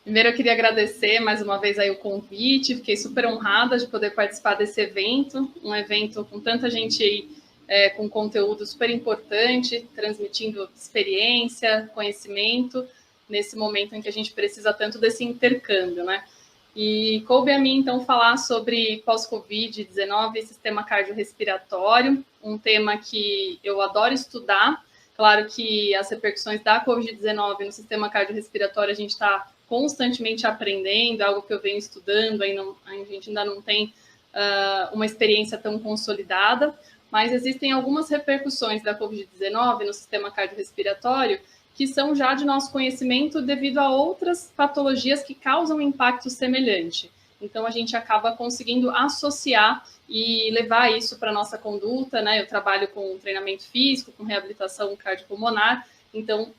Primeiro, eu queria agradecer mais uma vez aí o convite, fiquei super honrada de poder participar desse evento, um evento com tanta gente aí, com conteúdo super importante, transmitindo experiência, conhecimento, nesse momento em que a gente precisa tanto desse intercâmbio, né? E coube a mim, então, falar sobre pós-Covid-19 e sistema cardiorrespiratório, um tema que eu adoro estudar. Claro que as repercussões da Covid-19 no sistema cardiorrespiratório a gente está constantemente aprendendo, algo que eu venho estudando, a gente ainda não tem uma experiência tão consolidada, mas existem algumas repercussões da Covid-19 no sistema cardiorrespiratório que são já de nosso conhecimento devido a outras patologias que causam impacto semelhante. Então, a gente acaba conseguindo associar e levar isso para a nossa conduta, né? Eu trabalho com treinamento físico, com reabilitação cardiopulmonar, então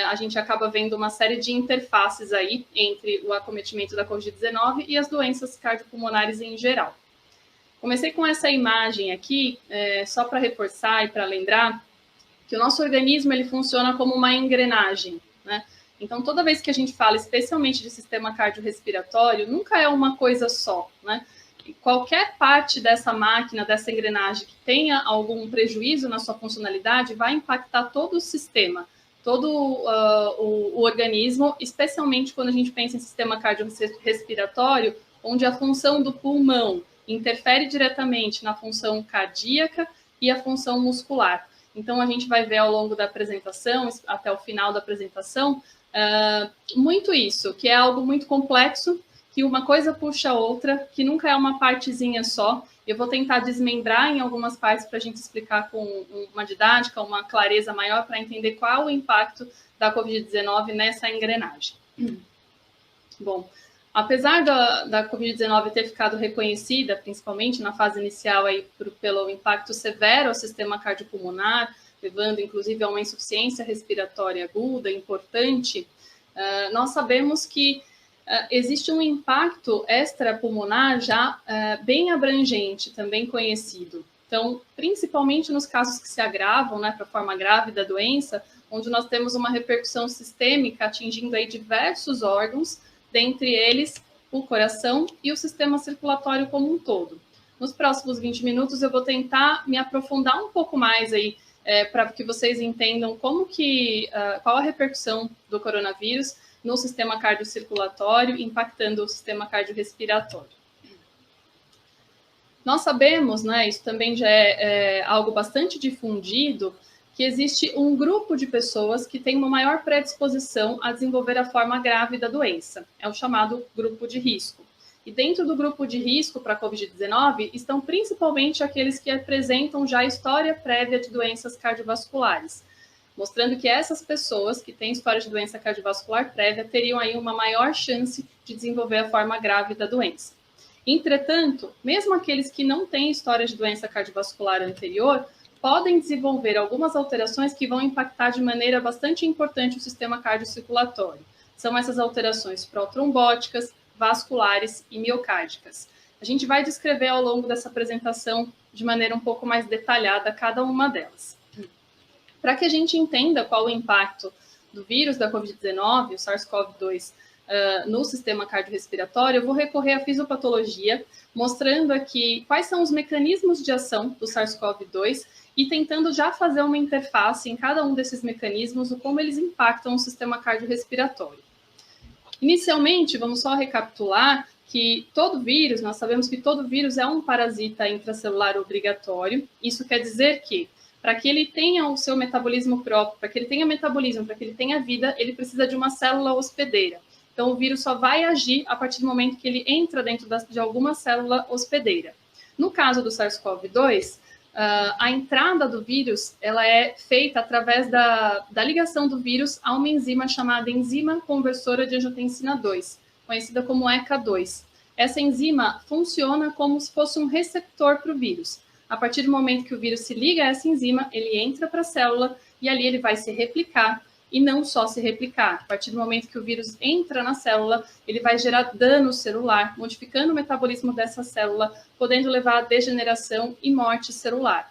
a gente acaba vendo uma série de interfaces aí entre o acometimento da Covid-19 e as doenças cardiopulmonares em geral. Comecei com essa imagem aqui, só para reforçar e para lembrar que o nosso organismo ele funciona como uma engrenagem, né? Então, toda vez que a gente fala, especialmente de sistema cardiorrespiratório, nunca é uma coisa só, né? E qualquer parte dessa máquina, dessa engrenagem que tenha algum prejuízo na sua funcionalidade, vai impactar todo o sistema, todo o organismo, especialmente quando a gente pensa em sistema cardiorrespiratório, onde a função do pulmão interfere diretamente na função cardíaca e a função muscular. Então, a gente vai ver ao longo da apresentação, até o final da apresentação, muito isso, que é algo muito complexo, que uma coisa puxa a outra, que nunca é uma partezinha só. Eu vou tentar desmembrar em algumas partes para a gente explicar com uma didática, uma clareza maior, para entender qual o impacto da Covid-19 nessa engrenagem. Bom, apesar da Covid-19 ter ficado reconhecida, principalmente na fase inicial, aí, pelo impacto severo ao sistema cardiopulmonar, levando inclusive a uma insuficiência respiratória aguda importante, nós sabemos que existe um impacto extrapulmonar já bem abrangente, também conhecido. Então, principalmente nos casos que se agravam, né, para a forma grave da doença, onde nós temos uma repercussão sistêmica atingindo aí diversos órgãos, dentre eles o coração e o sistema circulatório como um todo. Nos próximos 20 minutos eu vou tentar me aprofundar um pouco mais aí, para que vocês entendam qual a repercussão do coronavírus no sistema cardiocirculatório, impactando o sistema cardiorrespiratório. Nós sabemos, né, isso também já é algo bastante difundido, que existe um grupo de pessoas que tem uma maior predisposição a desenvolver a forma grave da doença. É o chamado grupo de risco. E dentro do grupo de risco para a Covid-19 estão principalmente aqueles que apresentam já história prévia de doenças cardiovasculares, mostrando que essas pessoas que têm história de doença cardiovascular prévia teriam aí uma maior chance de desenvolver a forma grave da doença. Entretanto, mesmo aqueles que não têm história de doença cardiovascular anterior, podem desenvolver algumas alterações que vão impactar de maneira bastante importante o sistema cardiocirculatório. São essas alterações protrombóticas, vasculares e miocárdicas. A gente vai descrever ao longo dessa apresentação de maneira um pouco mais detalhada cada uma delas. Para que a gente entenda qual o impacto do vírus da Covid-19, o SARS-CoV-2, no sistema cardiorrespiratório, eu vou recorrer à fisiopatologia, mostrando aqui quais são os mecanismos de ação do SARS-CoV-2 e tentando já fazer uma interface em cada um desses mecanismos, o como eles impactam o sistema cardiorrespiratório. Inicialmente, vamos só recapitular que todo vírus, nós sabemos que todo vírus é um parasita intracelular obrigatório. Isso quer dizer que, para que ele tenha o seu metabolismo próprio, para que ele tenha metabolismo, para que ele tenha vida, ele precisa de uma célula hospedeira. Então, o vírus só vai agir a partir do momento que ele entra dentro de alguma célula hospedeira. No caso do SARS-CoV-2, a entrada do vírus ela é feita através da ligação do vírus a uma enzima chamada enzima conversora de angiotensina 2, conhecida como ECA2. Essa enzima funciona como se fosse um receptor para o vírus. A partir do momento que o vírus se liga a essa enzima, ele entra para a célula e ali ele vai se replicar. E não só se replicar. A partir do momento que o vírus entra na célula, ele vai gerar dano celular, modificando o metabolismo dessa célula, podendo levar à degeneração e morte celular.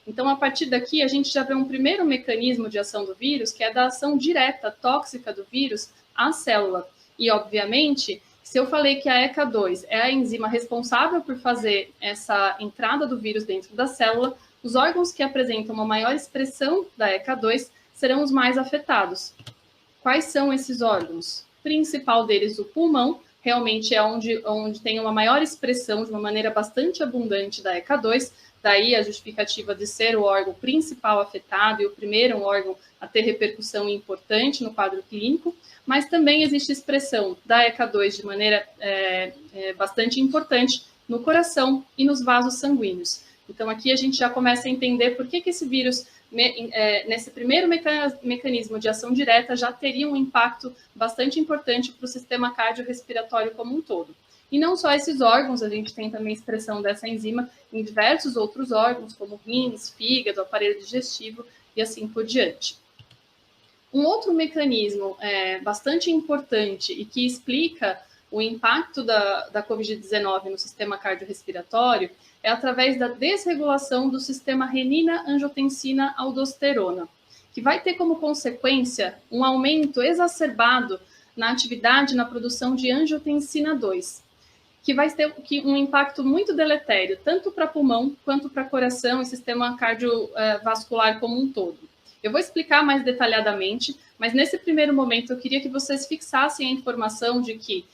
Então, a partir daqui, a gente já vê um primeiro mecanismo de ação do vírus, que é da ação direta, tóxica do vírus à célula. E, obviamente, se eu falei que a ECA2 é a enzima responsável por fazer essa entrada do vírus dentro da célula, os órgãos que apresentam uma maior expressão da ECA2 serão os mais afetados. Quais são esses órgãos? O principal deles, o pulmão, realmente é onde tem uma maior expressão, de uma maneira bastante abundante, da ECA2, daí a justificativa de ser o órgão principal afetado e o primeiro órgão a ter repercussão importante no quadro clínico, mas também existe expressão da ECA2 de maneira bastante importante no coração e nos vasos sanguíneos. Então, aqui a gente já começa a entender por que esse vírus, nesse primeiro mecanismo de ação direta, já teria um impacto bastante importante para o sistema cardiorrespiratório como um todo. E não só esses órgãos, a gente tem também expressão dessa enzima em diversos outros órgãos, como rins, fígado, aparelho digestivo e assim por diante. Um outro mecanismo bastante importante e que explica o impacto da COVID-19 no sistema cardiorrespiratório é através da desregulação do sistema renina-angiotensina-aldosterona, que vai ter como consequência um aumento exacerbado na atividade na produção de angiotensina 2, que vai ter um impacto muito deletério, tanto para pulmão quanto para coração e sistema cardiovascular como um todo. Eu vou explicar mais detalhadamente, mas nesse primeiro momento eu queria que vocês fixassem a informação de que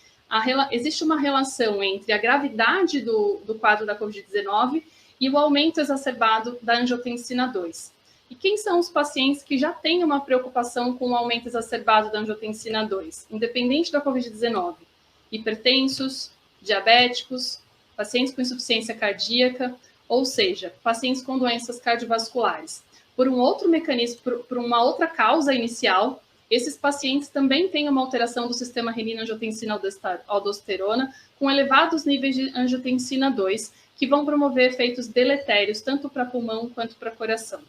existe uma relação entre a gravidade do quadro da COVID-19 e o aumento exacerbado da angiotensina 2. E quem são os pacientes que já têm uma preocupação com o aumento exacerbado da angiotensina 2, independente da COVID-19? Hipertensos, diabéticos, pacientes com insuficiência cardíaca, ou seja, pacientes com doenças cardiovasculares. Por um outro mecanismo, por uma outra causa inicial, esses pacientes também têm uma alteração do sistema renina-angiotensina-aldosterona com elevados níveis de angiotensina 2, que vão promover efeitos deletérios tanto para pulmão quanto para coração.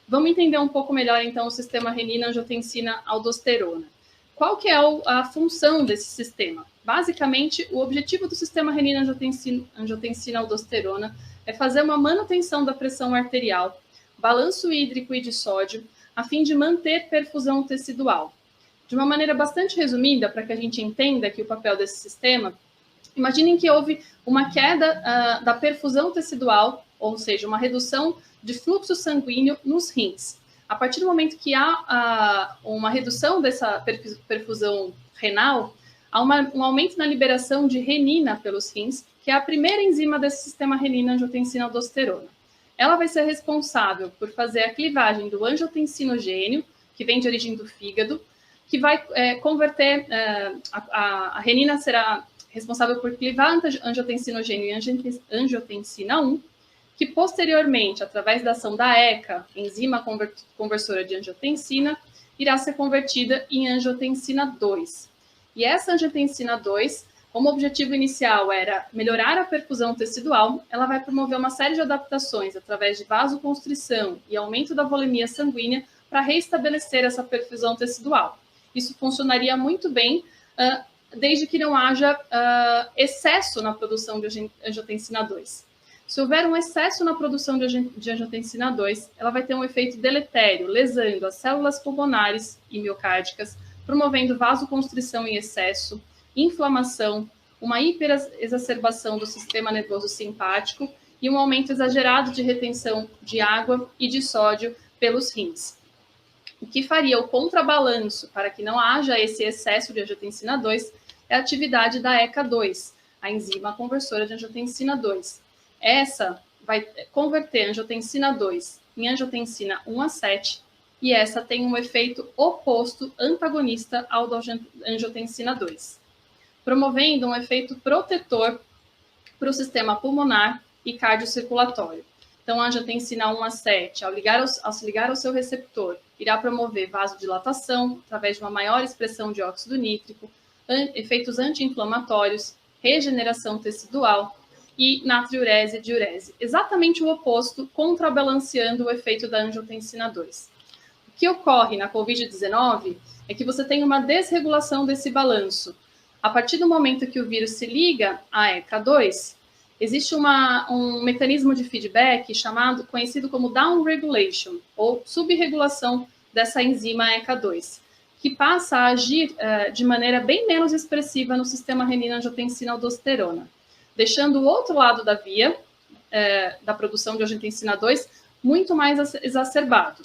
Vamos entender um pouco melhor, então, o sistema renina-angiotensina-aldosterona. Qual que é a função desse sistema? Basicamente, o objetivo do sistema renina-angiotensina-aldosterona é fazer uma manutenção da pressão arterial, balanço hídrico e de sódio, a fim de manter perfusão tecidual. De uma maneira bastante resumida, para que a gente entenda aqui o papel desse sistema, imaginem que houve uma queda da perfusão tecidual, ou seja, uma redução de fluxo sanguíneo nos rins. A partir do momento que há uma redução dessa perfusão renal, há um aumento na liberação de renina pelos rins, que é a primeira enzima desse sistema renina-angiotensina-aldosterona. Ela vai ser responsável por fazer a clivagem do angiotensinogênio, que vem de origem do fígado, que vai converter, a renina será responsável por clivar angiotensinogênio e angiotensina 1, que posteriormente, através da ação da ECA, enzima conversora de angiotensina, irá ser convertida em angiotensina 2. E essa angiotensina 2, como o objetivo inicial era melhorar a perfusão tecidual, ela vai promover uma série de adaptações através de vasoconstrição e aumento da volemia sanguínea para restabelecer essa perfusão tecidual. Isso funcionaria muito bem desde que não haja excesso na produção de angiotensina 2. Se houver um excesso na produção de angiotensina 2, ela vai ter um efeito deletério, lesando as células pulmonares e miocárdicas, promovendo vasoconstrição em excesso, inflamação, uma hiperexacerbação do sistema nervoso simpático e um aumento exagerado de retenção de água e de sódio pelos rins. O que faria o contrabalanço para que não haja esse excesso de angiotensina 2 é a atividade da ECA2, a enzima conversora de angiotensina 2. Essa vai converter angiotensina 2 em angiotensina 1 a 7 e essa tem um efeito oposto, antagonista ao da angiotensina 2. Promovendo um efeito protetor para o sistema pulmonar e cardiocirculatório. Então, a angiotensina 1 a 7, ao se ligar ao seu receptor, irá promover vasodilatação através de uma maior expressão de óxido nítrico, efeitos anti-inflamatórios, regeneração tecidual e natriurese e diurese. Exatamente o oposto, contrabalanceando o efeito da angiotensina 2. O que ocorre na COVID-19 é que você tem uma desregulação desse balanço. A partir do momento que o vírus se liga à ECA2, existe um mecanismo de feedback conhecido como downregulation, ou subregulação dessa enzima ECA2. que passa a agir de maneira bem menos expressiva no sistema renina-angiotensina-aldosterona, deixando o outro lado da via da produção de angiotensina 2 muito mais exacerbado.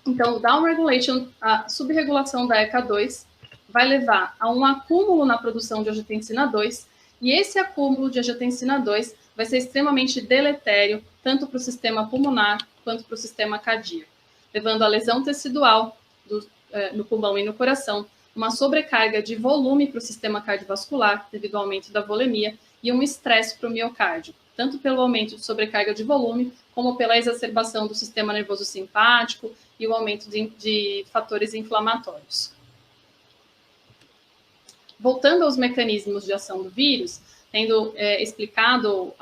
Então, o downregulation, a subregulação da ECA2, vai levar a um acúmulo na produção de angiotensina 2, e esse acúmulo de angiotensina 2 vai ser extremamente deletério, tanto para o sistema pulmonar quanto para o sistema cardíaco, levando a lesão tecidual no pulmão e no coração, uma sobrecarga de volume para o sistema cardiovascular, devido ao aumento da volemia, e um estresse para o miocárdio, tanto pelo aumento de sobrecarga de volume, como pela exacerbação do sistema nervoso simpático e o aumento de fatores inflamatórios. Voltando aos mecanismos de ação do vírus, tendo explicado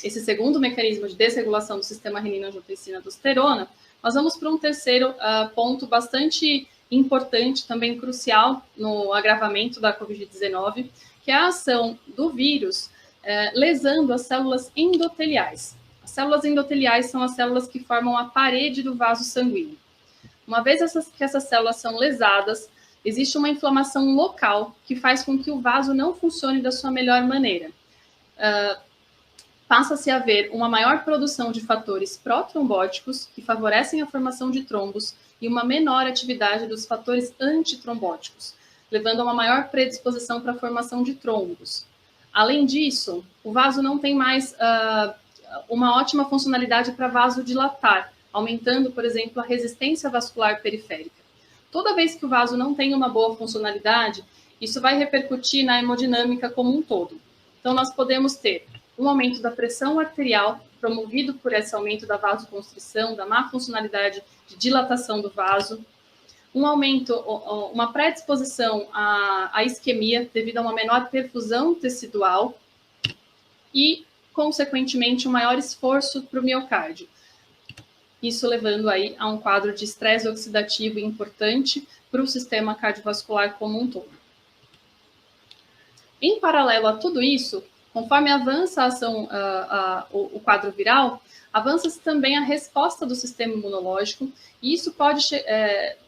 esse segundo mecanismo de desregulação do sistema renina-angiotensina-aldosterona, nós vamos para um terceiro ponto bastante importante, também crucial no agravamento da Covid-19, que é a ação do vírus lesando as células endoteliais. As células endoteliais são as células que formam a parede do vaso sanguíneo. Uma vez que essas células são lesadas, existe uma inflamação local que faz com que o vaso não funcione da sua melhor maneira. Passa-se a haver uma maior produção de fatores protrombóticos, que favorecem a formação de trombos, e uma menor atividade dos fatores antitrombóticos, levando a uma maior predisposição para a formação de trombos. Além disso, o vaso não tem mais uma ótima funcionalidade para vasodilatar, aumentando, por exemplo, a resistência vascular periférica. Toda vez que o vaso não tem uma boa funcionalidade, isso vai repercutir na hemodinâmica como um todo. Então, nós podemos ter um aumento da pressão arterial, promovido por esse aumento da vasoconstrição, da má funcionalidade de dilatação do vaso, um aumento, uma predisposição à isquemia devido a uma menor perfusão tecidual e, consequentemente, um maior esforço para o miocárdio. Isso levando aí a um quadro de estresse oxidativo importante para o sistema cardiovascular como um todo. Em paralelo a tudo isso, conforme avança a ação, o quadro viral, avança-se também a resposta do sistema imunológico, e isso pode,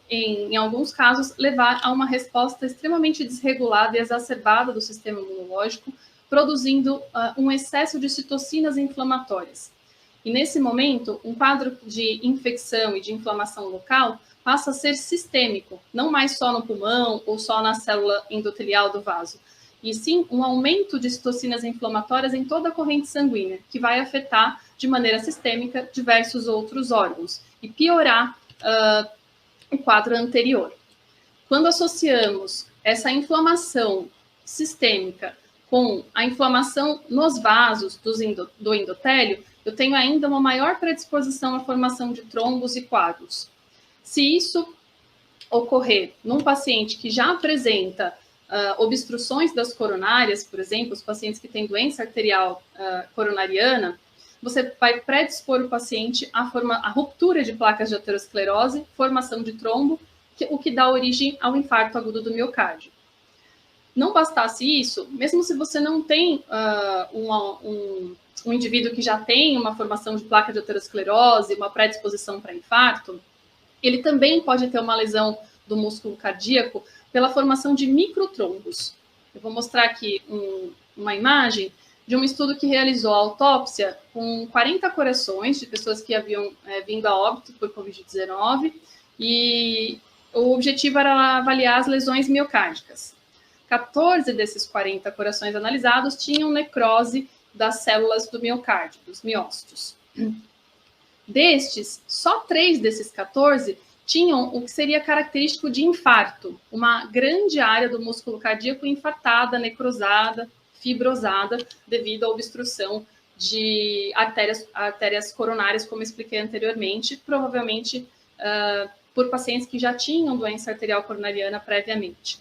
em alguns casos, levar a uma resposta extremamente desregulada e exacerbada do sistema imunológico, produzindo um excesso de citocinas inflamatórias. E nesse momento, um quadro de infecção e de inflamação local passa a ser sistêmico, não mais só no pulmão ou só na célula endotelial do vaso, e sim um aumento de citocinas inflamatórias em toda a corrente sanguínea, que vai afetar de maneira sistêmica diversos outros órgãos e piorar o quadro anterior. Quando associamos essa inflamação sistêmica com a inflamação nos vasos do endotélio, eu tenho ainda uma maior predisposição à formação de trombos e coágulos. Se isso ocorrer num paciente que já apresenta obstruções das coronárias, por exemplo, os pacientes que têm doença arterial coronariana, você vai predispor o paciente à ruptura de placas de aterosclerose, formação de trombo, o que dá origem ao infarto agudo do miocárdio. Não bastasse isso, mesmo se você não tem um indivíduo que já tem uma formação de placa de aterosclerose, uma predisposição para infarto, ele também pode ter uma lesão do músculo cardíaco pela formação de microtrombos. Eu vou mostrar aqui uma imagem de um estudo que realizou a autópsia com 40 corações de pessoas que haviam vindo a óbito por Covid-19, e o objetivo era avaliar as lesões miocárdicas. 14 desses 40 corações analisados tinham necrose das células do miocárdio, dos miócitos. Destes, só 3 desses 14 tinham o que seria característico de infarto, uma grande área do músculo cardíaco infartada, necrosada, fibrosada, devido à obstrução de artérias coronárias, como expliquei anteriormente, provavelmente por pacientes que já tinham doença arterial coronariana previamente.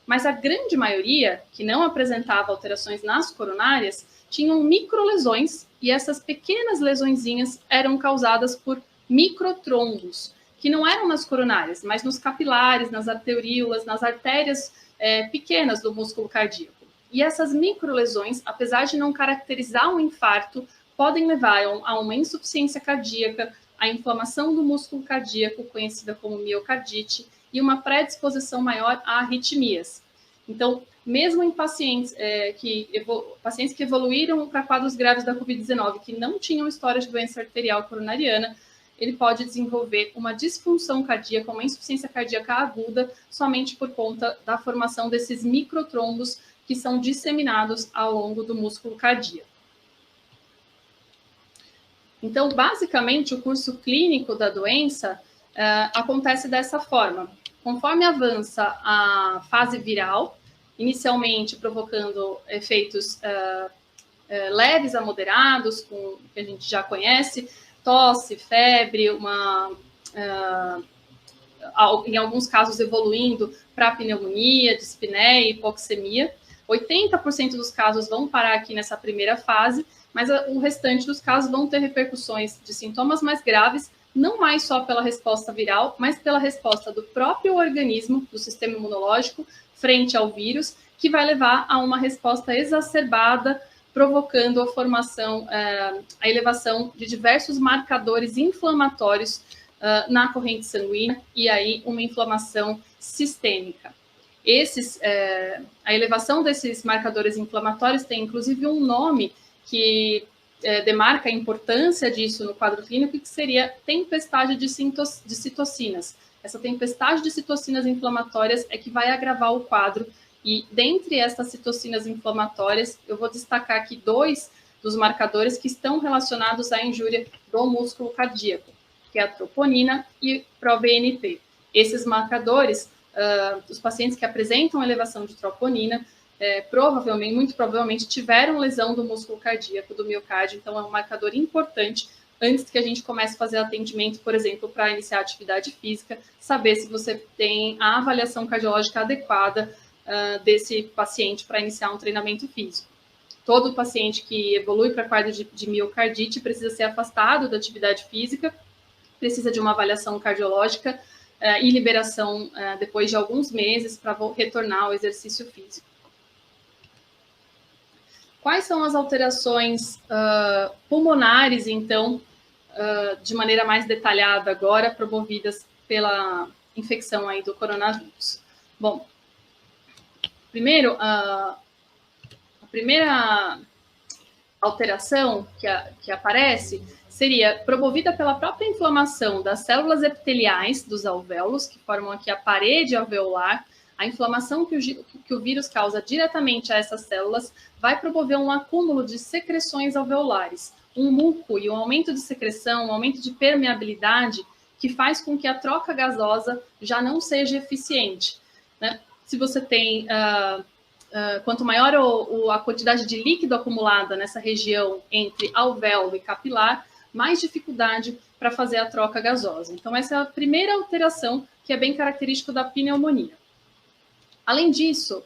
Mas a grande maioria, que não apresentava alterações nas coronárias, tinham microlesões, e essas pequenas lesõezinhas eram causadas por microtrombos, que não eram nas coronárias, mas nos capilares, nas arteríolas, nas artérias pequenas do músculo cardíaco. E essas microlesões, apesar de não caracterizar um infarto, podem levar a uma insuficiência cardíaca, a inflamação do músculo cardíaco, conhecida como miocardite, e uma predisposição maior a arritmias. Então, mesmo em pacientes pacientes que evoluíram para quadros graves da Covid-19, que não tinham história de doença arterial coronariana, ele pode desenvolver uma disfunção cardíaca, uma insuficiência cardíaca aguda, somente por conta da formação desses microtrombos que são disseminados ao longo do músculo cardíaco. Então, basicamente, o curso clínico da doença acontece dessa forma. Conforme avança a fase viral, inicialmente provocando efeitos leves a moderados, com que a gente já conhece, tosse, febre, em alguns casos evoluindo para pneumonia, dispneia, hipoxemia. 80% dos casos vão parar aqui nessa primeira fase, mas o restante dos casos vão ter repercussões de sintomas mais graves, não mais só pela resposta viral, mas pela resposta do próprio organismo, do sistema imunológico, frente ao vírus, que vai levar a uma resposta exacerbada, provocando a formação, a elevação de diversos marcadores inflamatórios na corrente sanguínea e aí uma inflamação sistêmica. A elevação desses marcadores inflamatórios tem inclusive um nome que demarca a importância disso no quadro clínico, que seria tempestade de citocinas. Essa tempestade de citocinas inflamatórias é que vai agravar o quadro. E dentre essas citocinas inflamatórias, eu vou destacar aqui 2 dos marcadores que estão relacionados à injúria do músculo cardíaco, que é a troponina e proBNP. Esses marcadores, os pacientes que apresentam elevação de troponina, muito provavelmente tiveram lesão do músculo cardíaco, do miocárdio, então é um marcador importante antes que a gente comece a fazer atendimento, por exemplo, para iniciar atividade física, saber se você tem a avaliação cardiológica adequada desse paciente para iniciar um treinamento físico. Todo paciente que evolui para quadro de miocardite precisa ser afastado da atividade física, precisa de uma avaliação cardiológica e liberação depois de alguns meses para retornar ao exercício físico. Quais são as alterações pulmonares, então, de maneira mais detalhada agora, promovidas pela infecção aí do coronavírus? Bom, primeiro, a primeira alteração que aparece seria promovida pela própria inflamação das células epiteliais dos alvéolos, que formam aqui a parede alveolar. A inflamação que o vírus causa diretamente a essas células vai promover um acúmulo de secreções alveolares, um muco e um aumento de secreção, um aumento de permeabilidade, que faz com que a troca gasosa já não seja eficiente, né? Se você tem, quanto maior a quantidade de líquido acumulada nessa região entre alvéolo e capilar, mais dificuldade para fazer a troca gasosa. Então, essa é a primeira alteração que é bem característica da pneumonia. Além disso,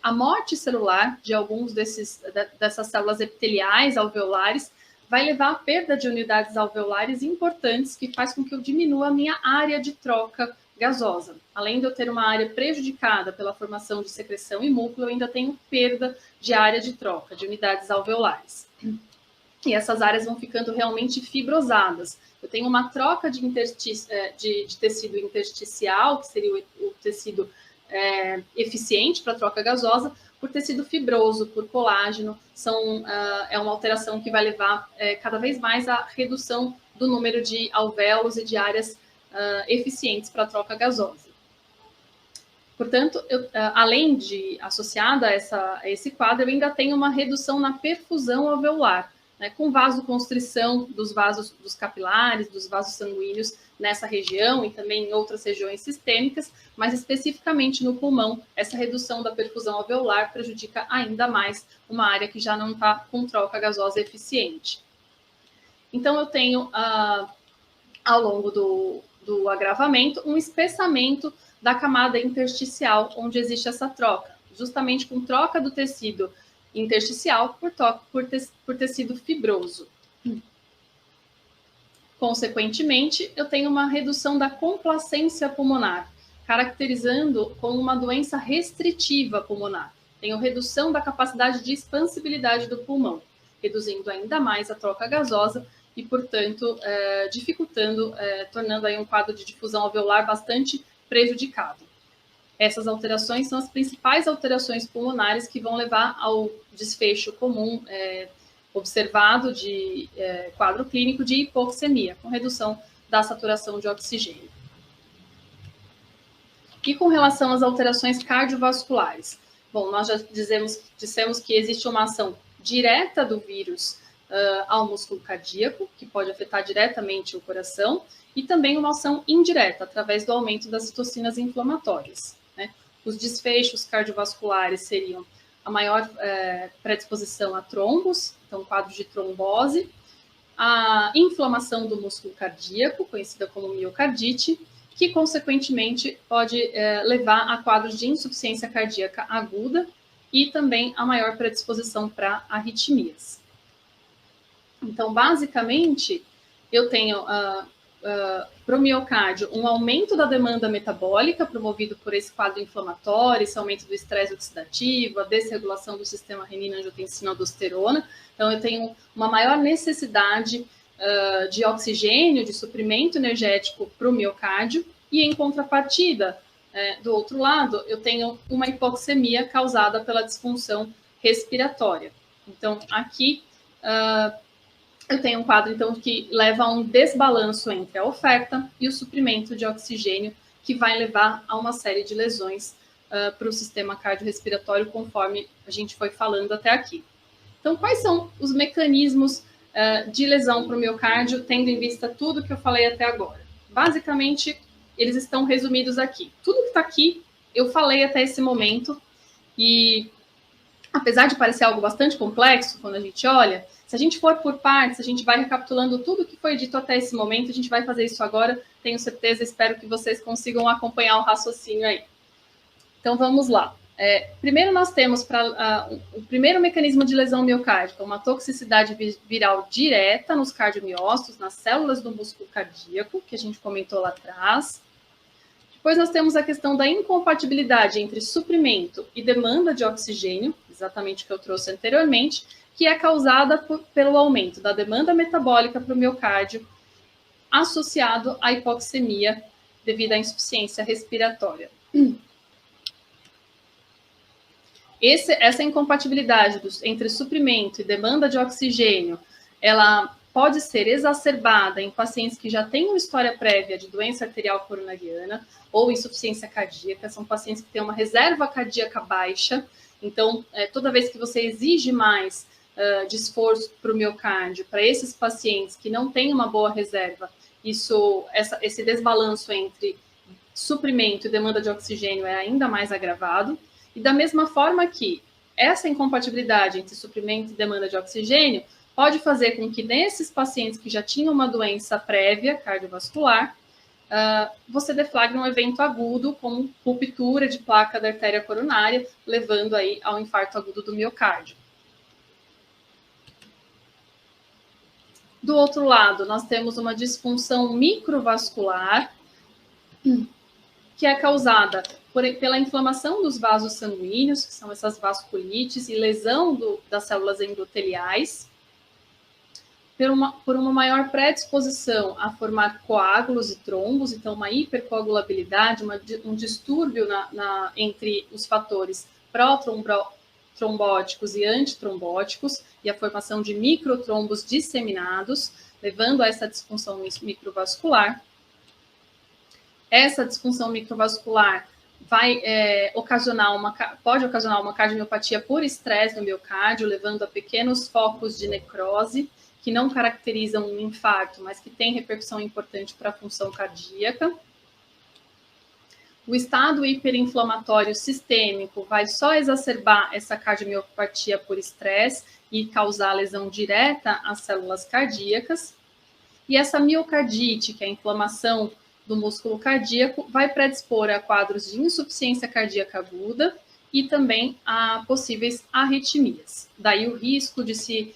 a morte celular de alguns dessas células epiteliais alveolares vai levar à perda de unidades alveolares importantes, que faz com que eu diminua a minha área de troca gasosa. Além de eu ter uma área prejudicada pela formação de secreção e muco, eu ainda tenho perda de área de troca, de unidades alveolares. E essas áreas vão ficando realmente fibrosadas. Eu tenho uma troca de tecido intersticial, que seria o tecido eficiente para troca gasosa, por tecido fibroso, por colágeno. É uma alteração que vai levar cada vez mais à redução do número de alvéolos e de áreas eficientes para a troca gasosa. Portanto, além de associada a esse quadro, eu ainda tenho uma redução na perfusão alveolar, né, com vasoconstrição dos vasos dos capilares, dos vasos sanguíneos nessa região e também em outras regiões sistêmicas, mas especificamente no pulmão, essa redução da perfusão alveolar prejudica ainda mais uma área que já não está com troca gasosa eficiente. Então, eu tenho, ao longo do agravamento, um espessamento da camada intersticial, onde existe essa troca, justamente com troca do tecido intersticial por tecido fibroso. Consequentemente, eu tenho uma redução da complacência pulmonar, caracterizando como uma doença restritiva pulmonar. Tenho redução da capacidade de expansibilidade do pulmão, reduzindo ainda mais a troca gasosa e, portanto, dificultando, tornando aí um quadro de difusão alveolar bastante prejudicado. Essas alterações são as principais alterações pulmonares que vão levar ao desfecho comum observado de quadro clínico de hipoxemia, com redução da saturação de oxigênio. E com relação às alterações cardiovasculares? Bom, nós já dissemos que existe uma ação direta do vírus ao músculo cardíaco, que pode afetar diretamente o coração, e também uma ação indireta, através do aumento das citocinas inflamatórias, né? Os desfechos cardiovasculares seriam a maior predisposição a trombos, então quadros de trombose, a inflamação do músculo cardíaco, conhecida como miocardite, que consequentemente pode levar a quadros de insuficiência cardíaca aguda e também a maior predisposição para arritmias. Então, basicamente, eu tenho para o miocárdio um aumento da demanda metabólica promovido por esse quadro inflamatório, esse aumento do estresse oxidativo, a desregulação do sistema renina-angiotensina-aldosterona. Então, eu tenho uma maior necessidade de oxigênio, de suprimento energético para o miocárdio, e em contrapartida, do outro lado, eu tenho uma hipoxemia causada pela disfunção respiratória. Então, aqui eu tenho um quadro então, que leva a um desbalanço entre a oferta e o suprimento de oxigênio, que vai levar a uma série de lesões para o sistema cardiorrespiratório, conforme a gente foi falando até aqui. Então, quais são os mecanismos de lesão para o miocárdio, tendo em vista tudo que eu falei até agora? Basicamente, eles estão resumidos aqui. Tudo que está aqui, eu falei até esse momento, e apesar de parecer algo bastante complexo, quando a gente olha, se a gente for por partes, a gente vai recapitulando tudo que foi dito até esse momento, a gente vai fazer isso agora, tenho certeza, espero que vocês consigam acompanhar o raciocínio aí. Então, vamos lá. Primeiro, nós temos o primeiro mecanismo de lesão miocárdica, uma toxicidade viral direta nos cardiomiócitos, nas células do músculo cardíaco, que a gente comentou lá atrás. Depois, nós temos a questão da incompatibilidade entre suprimento e demanda de oxigênio, exatamente o que eu trouxe anteriormente, que é causada pelo aumento da demanda metabólica para o miocárdio, associado à hipoxemia devido à insuficiência respiratória. Essa incompatibilidade entre suprimento e demanda de oxigênio, ela pode ser exacerbada em pacientes que já têm uma história prévia de doença arterial coronariana ou insuficiência cardíaca, são pacientes que têm uma reserva cardíaca baixa, então, toda vez que você exige mais de esforço para o miocárdio, para esses pacientes que não têm uma boa reserva, esse desbalanço entre suprimento e demanda de oxigênio é ainda mais agravado. E da mesma forma que essa incompatibilidade entre suprimento e demanda de oxigênio pode fazer com que nesses pacientes que já tinham uma doença prévia cardiovascular, você deflagre um evento agudo, como ruptura de placa da artéria coronária, levando aí ao infarto agudo do miocárdio. Do outro lado, nós temos uma disfunção microvascular, que é causada pela inflamação dos vasos sanguíneos, que são essas vasculites, e lesão das células endoteliais, por uma maior predisposição a formar coágulos e trombos, então uma hipercoagulabilidade, um distúrbio entre os fatores pró-trombóticos e antitrombóticos, e a formação de microtrombos disseminados, levando a essa disfunção microvascular. Essa disfunção microvascular pode ocasionar uma cardiomiopatia por estresse no miocárdio, levando a pequenos focos de necrose, que não caracterizam um infarto, mas que tem repercussão importante para a função cardíaca. O estado hiperinflamatório sistêmico vai só exacerbar essa cardiomiopatia por estresse e causar lesão direta às células cardíacas. E essa miocardite, que é a inflamação do músculo cardíaco, vai predispor a quadros de insuficiência cardíaca aguda e também a possíveis arritmias. Daí o risco de se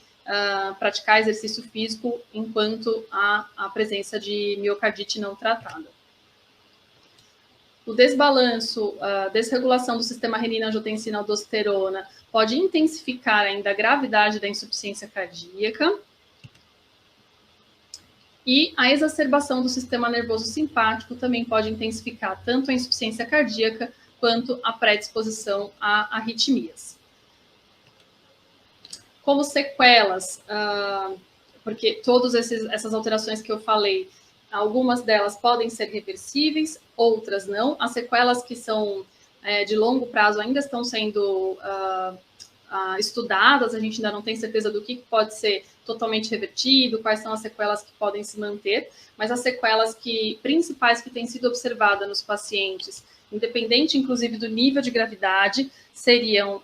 praticar exercício físico enquanto há a presença de miocardite não tratada. O desbalanço, a desregulação do sistema renina-angiotensina-aldosterona pode intensificar ainda a gravidade da insuficiência cardíaca. E a exacerbação do sistema nervoso simpático também pode intensificar tanto a insuficiência cardíaca quanto a predisposição a arritmias. Como sequelas, porque todas essas alterações que eu falei, algumas delas podem ser reversíveis, outras não. As sequelas que são de longo prazo ainda estão sendo estudadas, a gente ainda não tem certeza do que pode ser totalmente revertido, quais são as sequelas que podem se manter, mas as sequelas principais que têm sido observadas nos pacientes, independente inclusive do nível de gravidade, seriam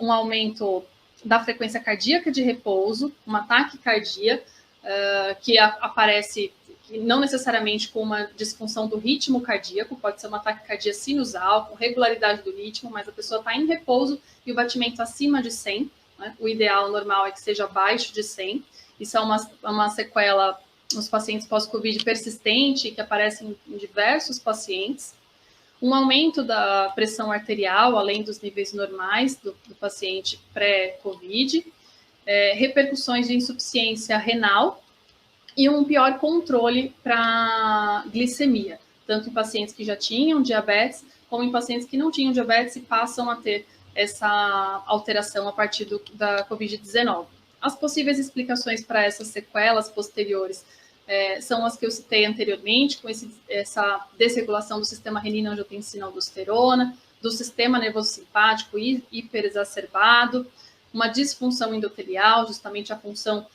um aumento da frequência cardíaca de repouso, uma taquicardia, que aparece não necessariamente com uma disfunção do ritmo cardíaco, pode ser uma taquicardia sinusal, com regularidade do ritmo, mas a pessoa está em repouso e o batimento acima de 100, né? O ideal normal é que seja abaixo de 100. Isso é uma sequela nos pacientes pós-Covid persistente, que aparece em diversos pacientes. Um aumento da pressão arterial, além dos níveis normais do paciente pré-Covid, repercussões de insuficiência renal e um pior controle para glicemia, tanto em pacientes que já tinham diabetes, como em pacientes que não tinham diabetes e passam a ter essa alteração a partir da Covid-19. As possíveis explicações para essas sequelas posteriores são as que eu citei anteriormente, com essa desregulação do sistema renina-angiotensina-aldosterona, do sistema nervoso simpático hiperexacerbado, uma disfunção endotelial, justamente a função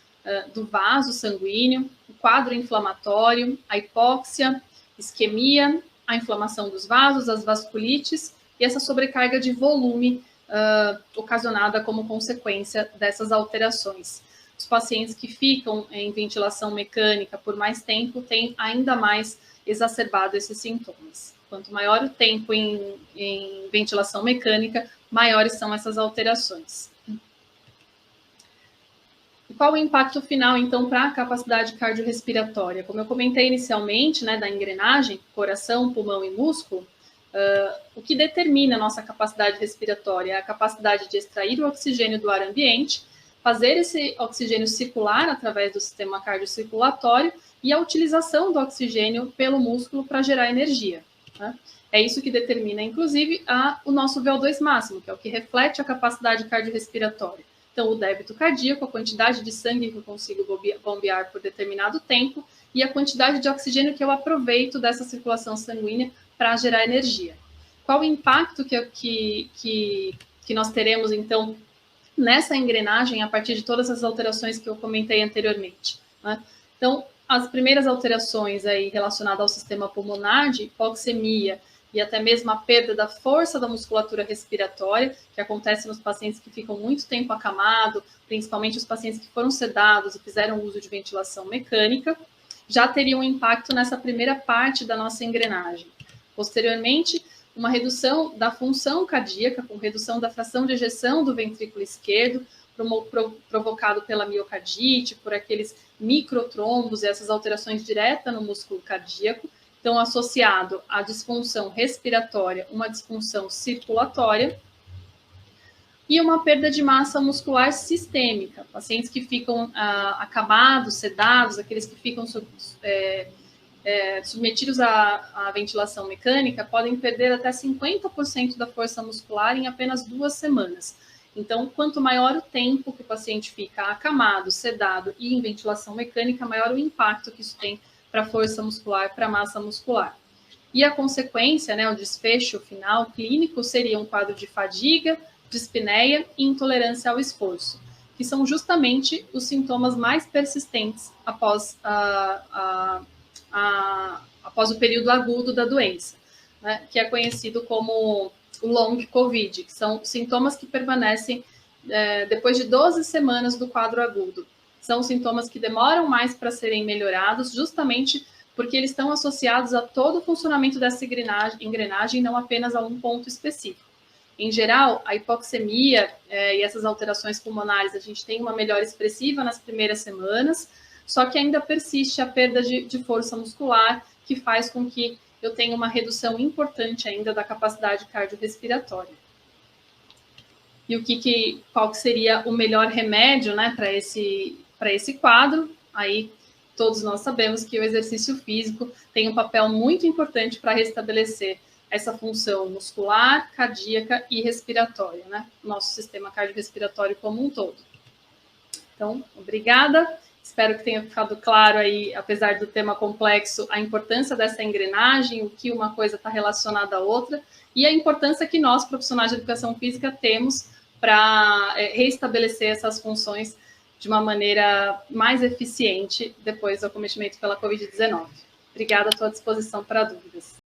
do vaso sanguíneo, o quadro inflamatório, a hipóxia, isquemia, a inflamação dos vasos, as vasculites e essa sobrecarga de volume ocasionada como consequência dessas alterações. Os pacientes que ficam em ventilação mecânica por mais tempo têm ainda mais exacerbado esses sintomas. Quanto maior o tempo em ventilação mecânica, maiores são essas alterações. E qual o impacto final, então, para a capacidade cardiorrespiratória? Como eu comentei inicialmente, né, da engrenagem, coração, pulmão e músculo, o que determina a nossa capacidade respiratória é a capacidade de extrair o oxigênio do ar ambiente, fazer esse oxigênio circular através do sistema cardiocirculatório e a utilização do oxigênio pelo músculo para gerar energia, né? É isso que determina, inclusive, o nosso VO2 máximo, que é o que reflete a capacidade cardiorrespiratória. Então, o débito cardíaco, a quantidade de sangue que eu consigo bombear por determinado tempo e a quantidade de oxigênio que eu aproveito dessa circulação sanguínea para gerar energia. Qual o impacto que nós teremos, então, nessa engrenagem a partir de todas as alterações que eu comentei anteriormente, né? Então, as primeiras alterações aí relacionadas ao sistema pulmonar, de hipoxemia e até mesmo a perda da força da musculatura respiratória, que acontece nos pacientes que ficam muito tempo acamado, principalmente os pacientes que foram sedados e fizeram uso de ventilação mecânica, já teriam um impacto nessa primeira parte da nossa engrenagem. Posteriormente, uma redução da função cardíaca, com redução da fração de ejeção do ventrículo esquerdo, provocado pela miocardite, por aqueles microtrombos e essas alterações diretas no músculo cardíaco. Então, associado à disfunção respiratória, uma disfunção circulatória e uma perda de massa muscular sistêmica. Pacientes que ficam acamados, sedados, aqueles que ficam submetidos à ventilação mecânica, podem perder até 50% da força muscular em apenas 2 semanas. Então, quanto maior o tempo que o paciente fica acamado, sedado e em ventilação mecânica, maior o impacto que isso tem para a força muscular, para a massa muscular. E a consequência, né, o desfecho final clínico seria um quadro de fadiga, dispneia e intolerância ao esforço, que são justamente os sintomas mais persistentes após após o período agudo da doença, né, que é conhecido como o long COVID, que são sintomas que permanecem depois de 12 semanas do quadro agudo. São sintomas que demoram mais para serem melhorados, justamente porque eles estão associados a todo o funcionamento dessa engrenagem, não apenas a um ponto específico. Em geral, a hipoxemia e essas alterações pulmonares, a gente tem uma melhora expressiva nas primeiras semanas, só que ainda persiste a perda de força muscular, que faz com que eu tenha uma redução importante ainda da capacidade cardiorrespiratória. E qual que seria o melhor remédio, né, para esse quadro? Aí todos nós sabemos que o exercício físico tem um papel muito importante para restabelecer essa função muscular, cardíaca e respiratória, né? Nosso sistema cardiorrespiratório como um todo. Então, obrigada. Espero que tenha ficado claro aí, apesar do tema complexo, a importância dessa engrenagem, o que uma coisa está relacionada à outra, e a importância que nós, profissionais de educação física, temos para restabelecer essas funções de uma maneira mais eficiente depois do acometimento pela Covid-19. Obrigada, estou à disposição para dúvidas.